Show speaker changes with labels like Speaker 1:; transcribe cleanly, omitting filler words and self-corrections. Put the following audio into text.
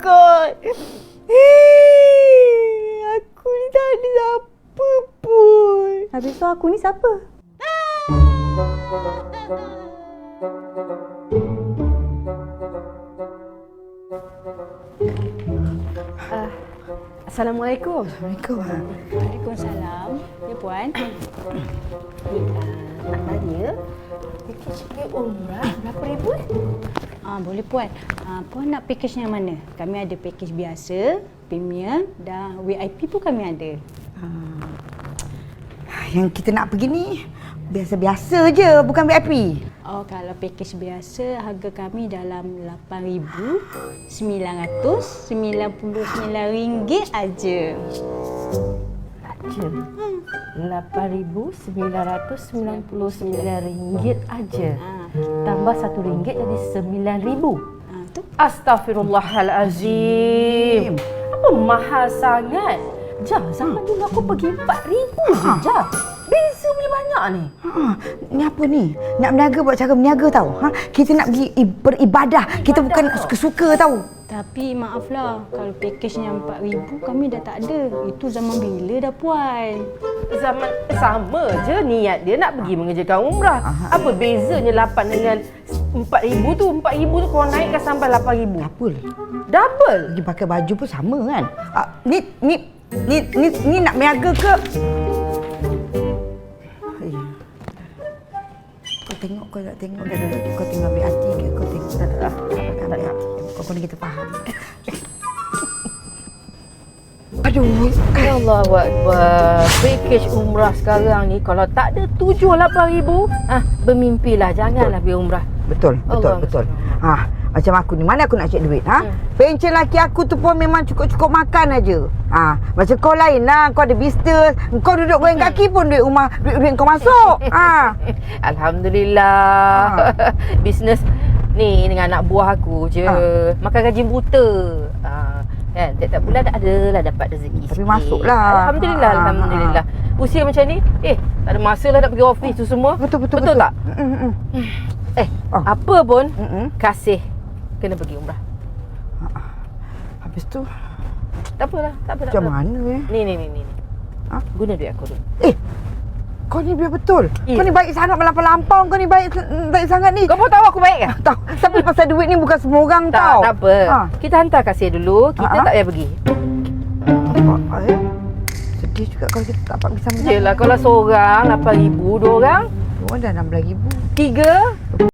Speaker 1: kot. Aku ni tak ada siapa pun.
Speaker 2: Habis tu aku ni siapa?
Speaker 3: Assalamualaikum.
Speaker 2: Waalaikumsalam. Ya puan.
Speaker 3: Nak tanya, package pergi umrah berapa ribu?
Speaker 2: Boleh puan. Puan nak package yang mana? Kami ada package biasa, premium dan VIP pun kami ada.
Speaker 1: Yang kita nak pergi ni biasa-biasa je, bukan VIP.
Speaker 2: Kalau package biasa harga kami dalam RM8,999 aja.
Speaker 3: RM8,999 aja. Tambah RM1 jadi RM9,000.
Speaker 2: Tu.
Speaker 3: Astaghfirullahalazim. Apa mahal sangat? Zaman dulu aku pergi RM4,000 je. Beza punya banyak ni.
Speaker 1: Ni apa ni? Nak berniaga buat cara berniaga tau. Kita nak pergi beribadah. Kita bukan suka-suka tau.
Speaker 2: Tapi maaflah, kalau package yang RM4,000 kami dah tak ada. Itu zaman bila dah puan?
Speaker 3: Zaman sama je niat dia nak pergi mengerjakan umrah. Apa bezanya 8 dengan 4,000 tu? 4,000 tu kau naikkan sampai 8,000. Double.
Speaker 1: Dia pakai baju pun sama kan? Ni nak berniaga ke? Kau nak tengok kau tengok ambil hati ke? Kau tengok tak ada ambil hati. Kau ni kita faham. Aduh.
Speaker 3: Ya Allah Akbar. Package umrah sekarang ni kalau tak ada 7-8,000, bermimpilah, janganlah pergi umrah.
Speaker 1: Betul. Macam aku ni, mana aku nak cek duit? Pencen laki aku tu pun memang cukup-cukup makan aja. Macam kau lain lah, kau ada bisnes, kau duduk goreng kaki pun duit rumah, duit kau masuk.
Speaker 3: Alhamdulillah. Bisnes ni dengan anak buah aku je. Makan gaji buta. Kan, tiap-tiap bulan adalah dapat rezeki
Speaker 1: Tapi
Speaker 3: sikit.
Speaker 1: masuklah.
Speaker 3: Alhamdulillah. Usia macam ni, tak ada masa lah nak pergi office tu semua.
Speaker 1: Betul
Speaker 3: tak? Apa pun, kasih kena pergi umrah.
Speaker 1: Habis tu,
Speaker 3: Tak apalah.
Speaker 1: macam mana
Speaker 3: Ni. Guna duit aku dulu.
Speaker 1: Kau ni biar betul.
Speaker 3: Ya.
Speaker 1: Kau ni baik sangat melampau-lampau. Kau ni baik sangat ni.
Speaker 3: Kau pun tahu aku baik kan?
Speaker 1: Tahu. Tapi pasal duit ni bukan semua orang tau.
Speaker 3: Tak apa. Kita hantar kasih dulu. Kita tak payah pergi.
Speaker 1: Sedih juga kalau kita tak dapat bersama-sama.
Speaker 3: Yelah, kalau seorang 8,000, 2 orang
Speaker 1: Dua dah 16,000.
Speaker 3: 3